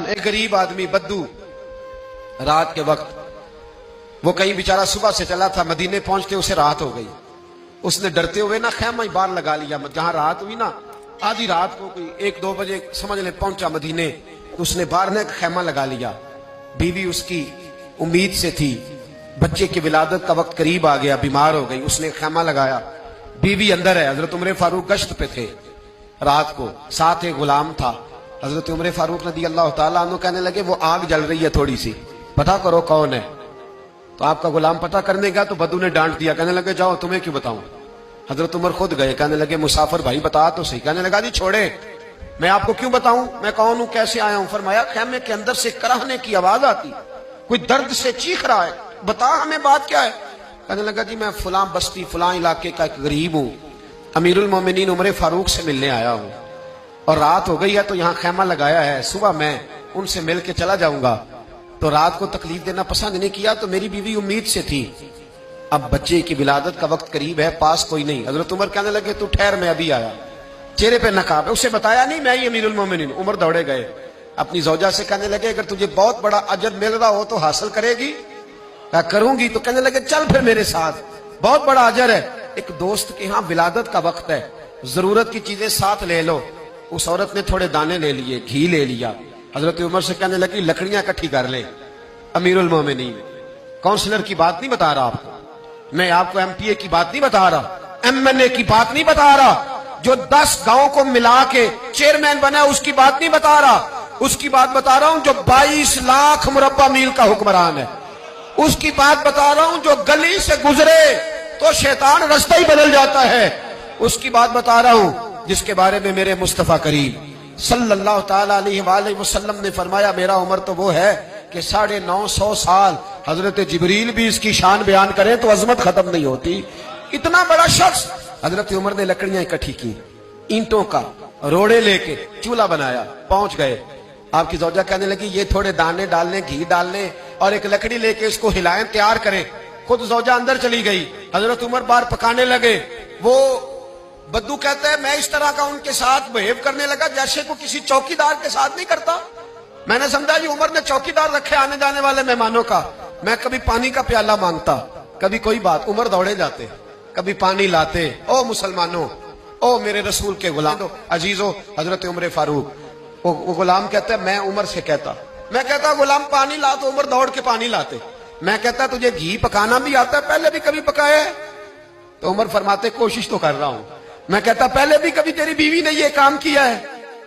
ایک غریب آدمی بدو رات کے وقت وہ کہیں بیچارہ صبح سے چلا تھا، مدینے پہنچتے اسے رات ہو گئی. اس نے ڈرتے ہوئے نا خیمہ ہی باہر لگا لیا. جہاں رات ہوئی نا آدھی رات کو کوئی 1-2 بجے سمجھ لیں پہنچا مدینے، اس نے باہر نے ایک خیمہ لگا لیا. بیوی اس کی امید سے تھی، بچے کی ولادت کا وقت قریب آ گیا، بیمار ہو گئی، اس نے خیمہ لگایا. بیوی اندر ہے. حضرت عمر فاروق گشت پہ تھے رات کو، ساتھ ایک غلام تھا. حضرت عمر فاروق رضی اللہ تعالیٰ عنہ کہنے لگے وہ آگ جل رہی ہے تھوڑی سی، پتہ کرو کون ہے. تو آپ کا غلام پتہ کرنے گیا تو بدو نے ڈانٹ دیا، کہنے لگے جاؤ تمہیں کیوں بتاؤں. حضرت عمر خود گئے، کہنے لگے مسافر بھائی بتا تو صحیح. کہنے لگا جی چھوڑے، میں آپ کو کیوں بتاؤں، میں کون ہوں، کیسے آیا ہوں. فرمایا خیمے کے اندر سے کراہنے کی آواز آتی، کوئی درد سے چیخ رہا ہے، بتا ہمیں بات کیا ہے. کہنے لگا جی میں فلاں بستی فلاں علاقے کا ایک غریب ہوں، امیر المومنین عمر فاروق سے ملنے آیا ہوں، اور رات ہو گئی ہے تو یہاں خیمہ لگایا ہے، صبح میں ان سے مل کے چلا جاؤں گا. تو رات کو تکلیف دینا پسند نہیں کیا، تو میری بیوی امید سے تھی، اب بچے کی ولادت کا وقت قریب ہے، پاس کوئی نہیں. حضرت عمر کہنے لگے تو ٹھہر میں ابھی آیا. چہرے پہ نقاب ہے، اسے بتایا نہیں میں ہی امیر المومنین. عمر دوڑے گئے اپنی زوجہ سے، کہنے لگے اگر تجھے بہت بڑا اجر مل رہا ہو تو حاصل کرے گی. کہا کروں گی. تو کہنے لگے چل پھر میرے ساتھ، بہت بڑا اجر ہے. ایک دوست کے ہاں ولادت کا وقت ہے، ضرورت کی چیزیں ساتھ لے لو. اس عورت نے تھوڑے دانے لے لیے، گھی لے لیا. حضرت عمر سے کہنے لگی لکڑیاں اکٹھی کر لیں. امیر المومنین کونسلر کی بات نہیں بتا رہا آپ کو، میں آپ کو ایم پی اے کی بات نہیں بتا رہا، ایم این اے کی بات نہیں بتا رہا، جو 10 گاؤں کو ملا کے چیئرمین بنا ہے اس کی بات نہیں بتا رہا. اس کی بات بتا رہا ہوں جو 22 لاکھ مربع میل کا حکمران ہے. اس کی بات بتا رہا ہوں جو گلی سے گزرے تو شیطان رستہ ہی بدل جاتا ہے. اس کی بات بتا رہا ہوں جس کے بارے میں میرے مصطفیٰ کریم صلی اللہ تعالیٰ علیہ وآلہ وسلم نے فرمایا میرا عمر تو وہ ہے کہ 950 سال حضرت جبریل بھی اس کی شان بیان کریں تو عظمت ختم نہیں ہوتی. اتنا بڑا شخص. حضرت عمر نے لکڑیاں اکٹھی کی، اینٹوں کا روڑے لے کے چولہا بنایا، پہنچ گئے. آپ کی زوجہ کہنے لگی یہ تھوڑے دانے ڈالنے، گھی ڈالنے اور ایک لکڑی لے کے اس کو ہلائیں، تیار کریں. خود زوجہ اندر چلی گئی. حضرت عمر باہر پکانے لگے. وہ بدو کہتا ہے میں اس طرح کا ان کے ساتھ بہیو کرنے لگا جیسے کو کسی چوکیدار کے ساتھ نہیں کرتا. میں نے سمجھا جی عمر نے چوکیدار رکھے آنے جانے والے مہمانوں کا. میں کبھی پانی کا پیالہ مانگتا، کبھی کوئی بات، عمر دوڑے جاتے، کبھی پانی لاتے. او مسلمانوں، او میرے رسول کے غلام عزیزو، حضرت عمر فاروق. وہ غلام کہتا ہے میں عمر سے کہتا، میں کہتا غلام پانی لا تو عمر دوڑ کے پانی لاتے. میں کہتا تجھے گھی پکانا بھی آتا ہے، پہلے بھی کبھی پکایا ہے؟ تو عمر فرماتے کوشش تو کر رہا ہوں. میں کہتا پہلے بھی کبھی تیری بیوی نے یہ کام کیا ہے؟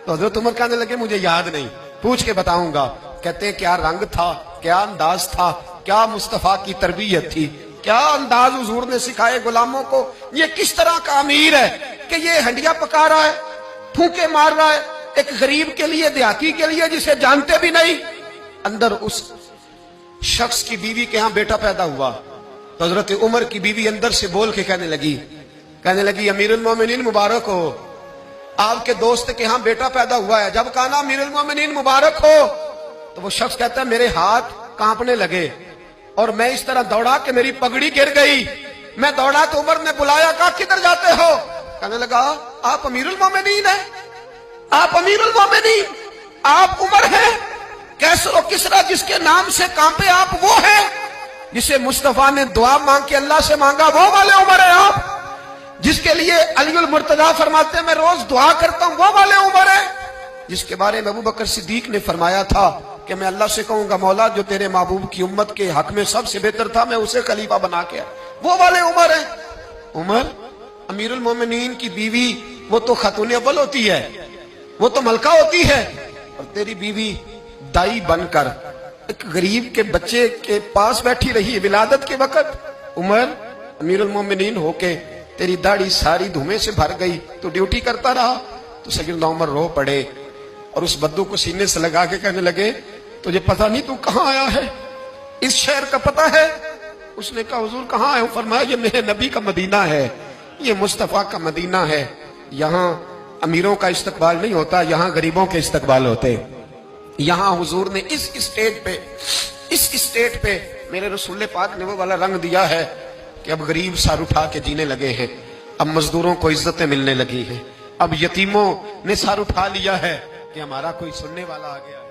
تو حضرت عمر کہنے لگے مجھے یاد نہیں، پوچھ کے بتاؤں گا. کہتے ہیں کیا رنگ تھا، کیا انداز تھا، کیا مصطفیٰ کی تربیت تھی، کیا انداز حضور نے سکھائے غلاموں کو. یہ کس طرح کا امیر ہے کہ یہ ہنڈیاں پکا رہا ہے، پھونکے مار رہا ہے ایک غریب کے لیے، دیہاتی کے لیے جسے جانتے بھی نہیں. اندر اس شخص کی بیوی کے ہاں بیٹا پیدا ہوا تو حضرت عمر کی بیوی اندر سے بول کے کہنے لگی امیر المومنین مبارک ہو، آپ کے دوست کے ہاں بیٹا پیدا ہوا ہے. جب کہا نا امیر المومنین مبارک ہو تو وہ شخص کہتا ہے میرے ہاتھ کانپنے لگے اور میں اس طرح دوڑا کہ میری پگڑی گر گئی. میں دوڑا تو عمر نے بلایا، کہا کدھر جاتے ہو؟ کہنے لگا آپ امیر المومنین ہیں، آپ امیر المومنین، آپ عمر ہیں. کیسر و کسرا جس کے نام سے کانپے آپ وہ ہیں، جسے مصطفیٰ نے دعا مانگ کے اللہ سے مانگا وہ والے عمر ہیں آپ، جس کے لیے علی المرتضیٰ فرماتے ہیں میں روز دعا کرتا ہوں وہ والے عمر ہیں، جس کے بارے میں ابوبکر صدیق نے فرمایا تھا کہ میں اللہ سے کہوں گا مولا جو تیرے محبوب کی امت کے حق میں سب سے بہتر تھا میں اسے خلیفہ بنا کے وہ والے عمر ہیں. عمر امیر المومنین کی بیوی وہ تو خاتون اول ہوتی ہے، وہ تو ملکہ ہوتی ہے، اور تیری بیوی دائی بن کر ایک غریب کے بچے کے پاس بیٹھی رہی ولادت کے وقت. عمر امیر المومنین ہو کے تیری داڑھی ساری دھومے سے بھر گئی تو ڈیوٹی کرتا رہا. تو سیدنا عمر رو پڑے اور اس بدو کو سینے سے لگا کے کہنے لگے تجھے پتہ نہیں تو کہاں آیا ہے، اس شہر کا پتہ ہے؟ اس نے کہا حضور کہاں ہے؟ فرمایا یہ میرے نبی کا مدینہ ہے، یہ مصطفیٰ کا مدینہ ہے، یہاں امیروں کا استقبال نہیں ہوتا، یہاں غریبوں کے استقبال ہوتے. یہاں حضور نے اس اسٹیٹ پہ میرے رسول پاک نے وہ والا رنگ دیا ہے کہ اب غریب سر اٹھا کے جینے لگے ہیں، اب مزدوروں کو عزتیں ملنے لگی ہیں، اب یتیموں نے سر اٹھا لیا ہے کہ ہمارا کوئی سننے والا آ گیا ہے.